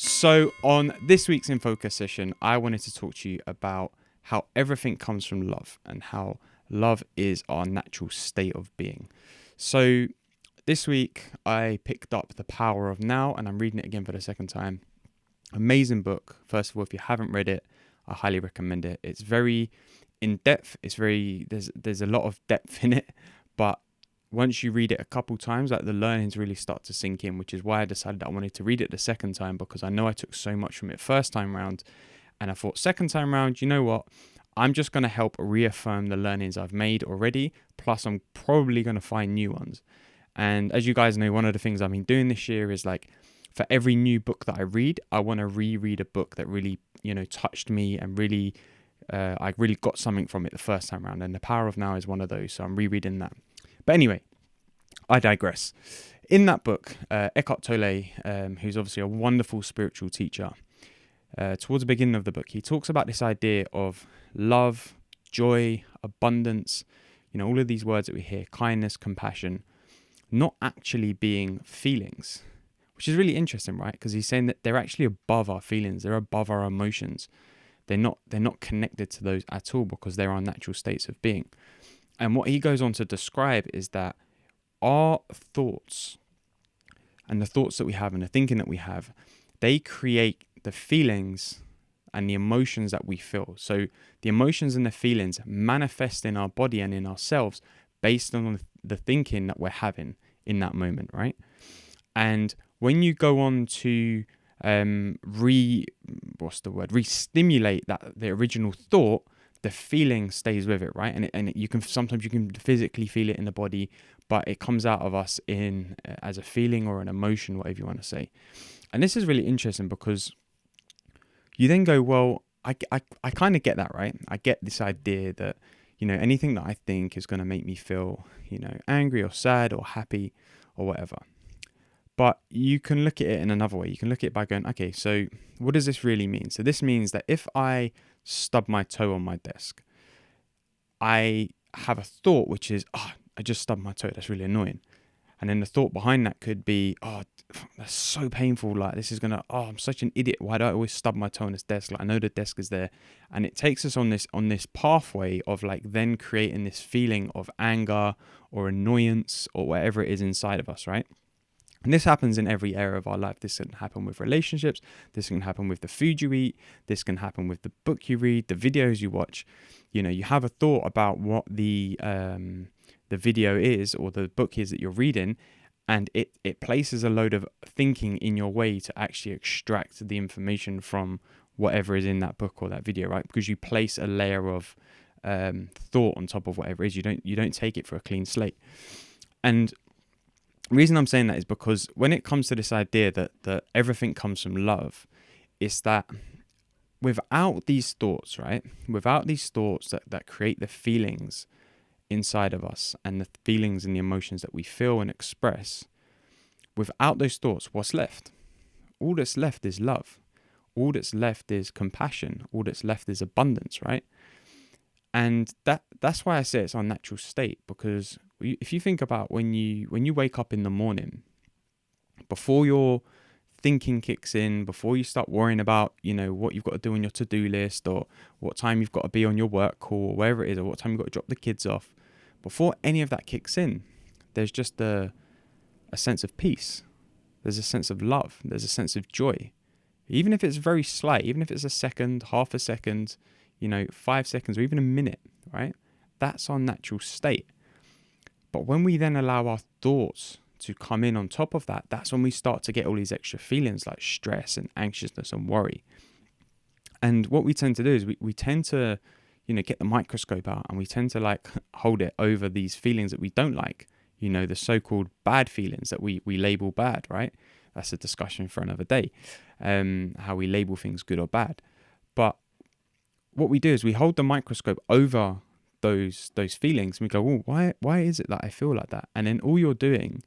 So on this week's In Focus session, I wanted to talk to you about how everything comes from love and how love is our natural state of being. So this week I picked up The Power of Now and I'm reading it again for the second time. Amazing book. First of all, if you haven't read it, I highly recommend it. It's very in depth. There's a lot of depth in it, but once you read it a couple times, like the learnings really start to sink in, which is why I decided that I wanted to read it the second time, because I know I took so much from it first time round. And I thought second time round, you know what? I'm just going to help reaffirm the learnings I've made already. Plus, I'm probably going to find new ones. And as you guys know, one of the things I've been doing this year is like, for every new book that I read, I want to reread a book that really, touched me and really, I really got something from it the first time around. And The Power of Now is one of those. So I'm rereading that. But anyway, I digress. In that book, Eckhart Tolle, who's obviously a wonderful spiritual teacher, towards the beginning of the book, he talks about this idea of love, joy, abundance, all of these words that we hear, kindness, compassion, not actually being feelings, which is really interesting, right? Because he's saying that they're actually above our feelings. They're above our emotions. They're not connected to those at all because they're our natural states of being. And what he goes on to describe is that our thoughts and the thoughts that we have and the thinking that we have, they create the feelings and the emotions that we feel. So the emotions and the feelings manifest in our body and in ourselves based on the thinking that we're having in that moment, right? And when you go on to re-stimulate the original thought, the feeling stays with it, right? And you can physically feel it in the body, but it comes out of us as a feeling or an emotion, whatever you want to say. And this is really interesting because you then go, well, I kind of get that, right? I get this idea that, anything that I think is going to make me feel, angry or sad or happy or whatever. But you can look at it in another way. You can look at it by going, okay, so what does this really mean? So this means that if I stub my toe on my desk, I have a thought which is, I just stubbed my toe. That's really annoying. And then the thought behind that could be, that's so painful. Like I'm such an idiot. Why do I always stub my toe on this desk? Like I know the desk is there. And it takes us on this pathway of like then creating this feeling of anger or annoyance or whatever it is inside of us, right? And this happens in every area of our life. This can happen with relationships. This can happen with the food you eat. This can happen with the book you read, the videos you watch. You have a thought about what the video is or the book is that you're reading, and it places a load of thinking in your way to actually extract the information from whatever is in that book or that video, right? Because you place a layer of thought on top of whatever it is. You don't take it for a clean slate. And the reason I'm saying that is because when it comes to this idea that everything comes from love, it's that without these thoughts, right? Without these thoughts that create the feelings inside of us and the feelings and the emotions that we feel and express, without those thoughts, what's left? All that's left is love. All that's left is compassion. All that's left is abundance, right? And that's why I say it's our natural state, because if you think about when you wake up in the morning, before your thinking kicks in, before you start worrying about, what you've got to do on your to-do list or what time you've got to be on your work call or wherever it is, or what time you've got to drop the kids off, before any of that kicks in, there's just a sense of peace. There's a sense of love. There's a sense of joy. Even if it's very slight, even if it's a second, half a second, 5 seconds or even a minute, right? That's our natural state. But when we then allow our thoughts to come in on top of that, that's when we start to get all these extra feelings like stress and anxiousness and worry. And what we tend to do is we tend to, get the microscope out and we tend to like hold it over these feelings that we don't like, the so-called bad feelings that we label bad, right? That's a discussion for another day, how we label things good or bad. But what we do is we hold the microscope over those feelings and we go, why is it that I feel like that? And then all you're doing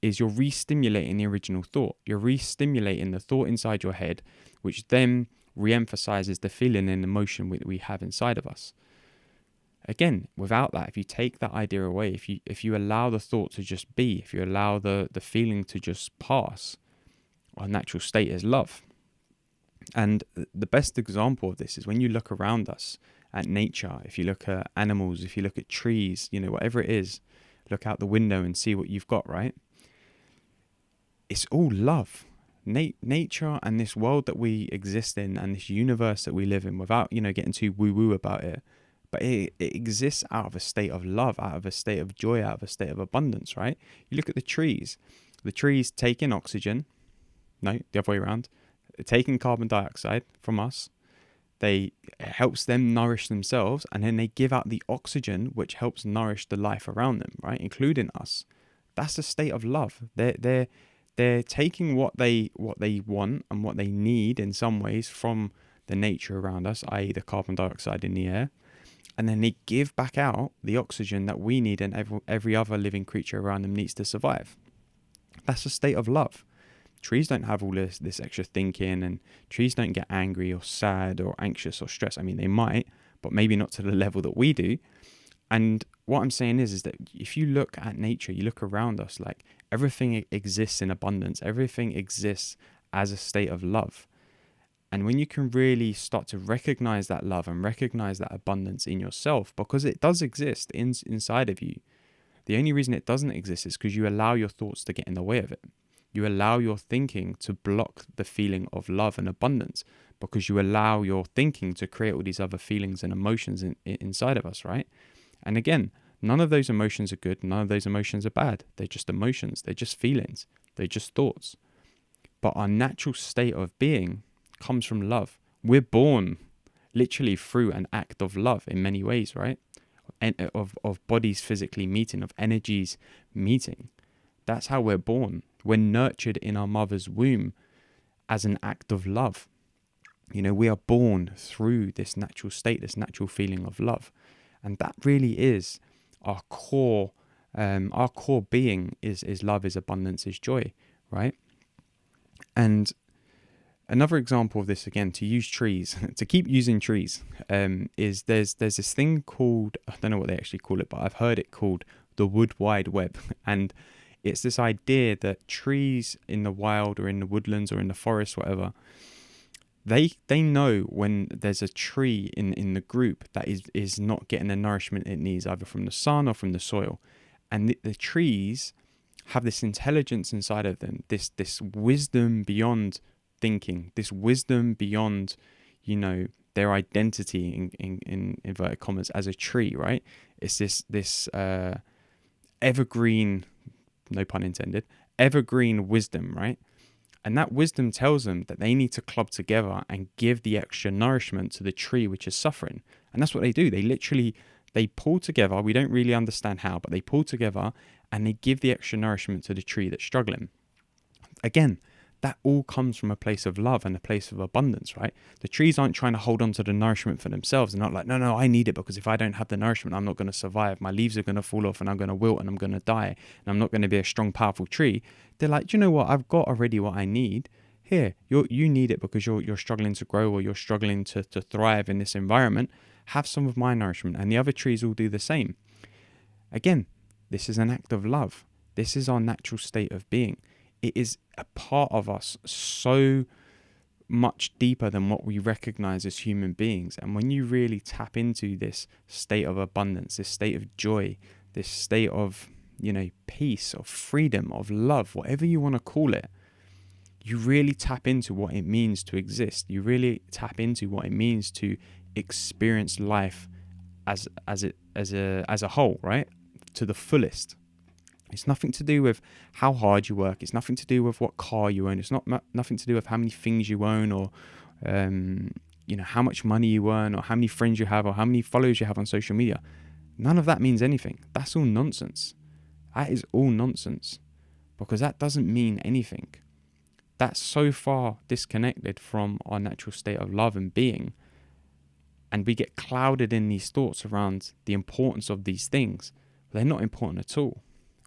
is you're re-stimulating the original thought. You're re-stimulating the thought inside your head, which then re-emphasizes the feeling and emotion we have inside of us. Again, without that, if you take that idea away, if you allow the thought to just be, if you allow the feeling to just pass, our natural state is love. And the best example of this is when you look around us at nature. If you look at animals, if you look at trees, whatever it is, look out the window and see what you've got, right? It's all love. Nature and this world that we exist in and this universe that we live in, without, getting too woo-woo about it, but it exists out of a state of love, out of a state of joy, out of a state of abundance, right? You look at the trees take in oxygen. No, the other way around. They're taking carbon dioxide from us. It helps them nourish themselves, and then they give out the oxygen, which helps nourish the life around them, right? Including us. That's a state of love. They're taking what they want and what they need in some ways from the nature around us, i.e. the carbon dioxide in the air, and then they give back out the oxygen that we need and every other living creature around them needs to survive. That's a state of love. Trees don't have all this extra thinking, and trees don't get angry or sad or anxious or stressed. I mean, they might, but maybe not to the level that we do. And what I'm saying is that if you look at nature, you look around us, like everything exists in abundance. Everything exists as a state of love. And when you can really start to recognize that love and recognize that abundance in yourself, because it does exist inside of you. The only reason it doesn't exist is because you allow your thoughts to get in the way of it. You allow your thinking to block the feeling of love and abundance, because you allow your thinking to create all these other feelings and emotions inside of us, right? And again, none of those emotions are good. None of those emotions are bad. They're just emotions. They're just feelings. They're just thoughts. But our natural state of being comes from love. We're born literally through an act of love in many ways, right? And of bodies physically meeting, of energies meeting. That's how we're born. We're nurtured in our mother's womb as an act of love. We are born through this natural state, this natural feeling of love. And that really is our core being is love, is abundance, is joy, right? And another example of this, again, to use trees, to keep using trees, is there's this thing called, I don't know what they actually call it, but I've heard it called the wood wide web. And it's this idea that trees in the wild or in the woodlands or in the forest, whatever, they know when there's a tree in the group that is not getting the nourishment it needs, either from the sun or from the soil. And the trees have this intelligence inside of them, this wisdom beyond thinking, this wisdom beyond, their identity in inverted commas as a tree, right? It's this evergreen, no pun intended, evergreen wisdom, right? And that wisdom tells them that they need to club together and give the extra nourishment to the tree which is suffering. And that's what they do. They pull together. We don't really understand how, but they pull together and they give the extra nourishment to the tree that's struggling. Again, that all comes from a place of love and a place of abundance, right? The trees aren't trying to hold on to the nourishment for themselves. They're not like, no, I need it, because if I don't have the nourishment, I'm not going to survive. My leaves are going to fall off and I'm going to wilt and I'm going to die and I'm not going to be a strong, powerful tree. They're like, do you know what? I've got already what I need. Here, you need it because you're struggling to grow, or you're struggling to thrive in this environment. Have some of my nourishment, and the other trees will do the same. Again, this is an act of love. This is our natural state of being. It is a part of us so much deeper than what we recognize as human beings. And when you really tap into this state of abundance, this state of joy, this state of, peace, of freedom, of love, whatever you want to call it, you really tap into what it means to exist. You really tap into what it means to experience life as a whole, right? To the fullest. It's nothing to do with how hard you work. It's nothing to do with what car you own. It's nothing to do with how many things you own, or how much money you earn, or how many friends you have, or how many followers you have on social media. None of that means anything. That's all nonsense. That is all nonsense, because that doesn't mean anything. That's so far disconnected from our natural state of love and being. And we get clouded in these thoughts around the importance of these things. They're not important at all.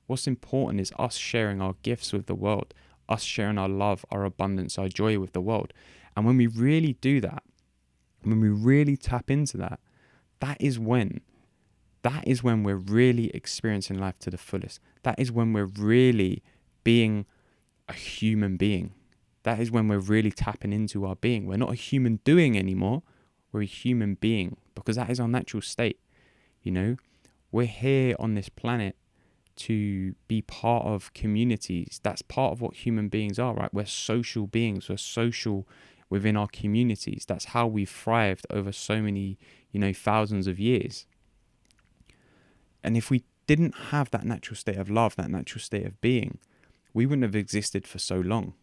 What's important is us sharing our gifts with the world, us sharing our love, our abundance, our joy with the world. And when we really do that, when we really tap into that, that is when we're really experiencing life to the fullest. That is when we're really being a human being. That is when we're really tapping into our being. We're not a human doing anymore. We're a human being, because that is our natural state. You know, we're here on this planet to be part of communities. That's part of what human beings are, right? We're social beings. We're social within our communities. That's how we've thrived over so many, thousands of years. And if we didn't have that natural state of love, that natural state of being, we wouldn't have existed for so long.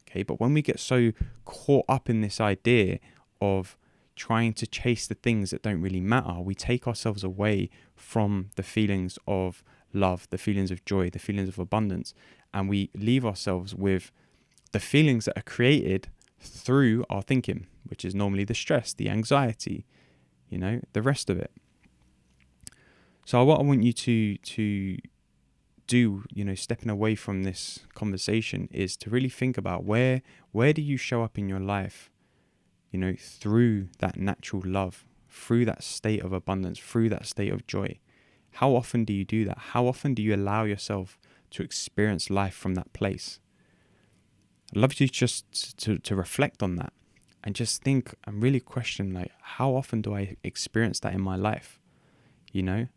Okay, but when we get so caught up in this idea of trying to chase the things that don't really matter, we take ourselves away from the feelings of love, the feelings of joy, the feelings of abundance, and we leave ourselves with the feelings that are created through our thinking, which is normally the stress, the anxiety, the rest of it. So what I want you to do, stepping away from this conversation, is to really think about where do you show up in your life, through that natural love, through that state of abundance, through that state of joy. How often do you do that? How often do you allow yourself to experience life from that place? I'd love you just to reflect on that and just think and really question, like, how often do I experience that in my life?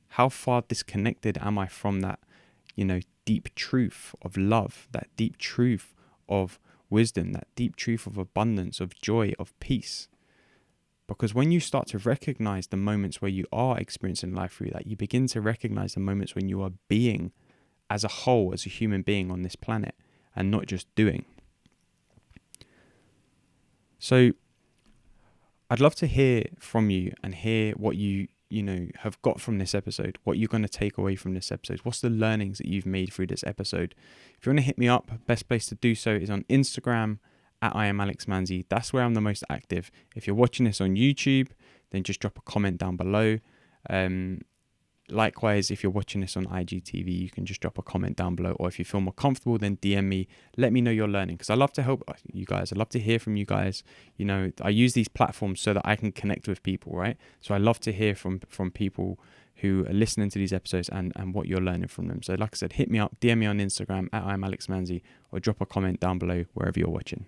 How far disconnected am I from that, deep truth of love, that deep truth of wisdom, that deep truth of abundance, of joy, of peace? Because when you start to recognize the moments where you are experiencing life through that, you begin to recognize the moments when you are being as a whole, as a human being on this planet, and not just doing. So I'd love to hear from you and hear what you have got from this episode, what you're going to take away from this episode. What's the learnings that you've made through this episode? If you want to hit me up, best place to do so is on Instagram at I am Alex Manzi. That's where I'm the most active. If you're watching this on YouTube, then just drop a comment down below. Likewise, if you're watching this on IGTV, you can just drop a comment down below. Or if you feel more comfortable, then DM me. Let me know you're learning, because I love to help you guys. I love to hear from you guys. I use these platforms so that I can connect with people, right? So I love to hear from people who are listening to these episodes and what you're learning from them. So like I said, hit me up, DM me on Instagram at I am Alex Manzi, or drop a comment down below wherever you're watching.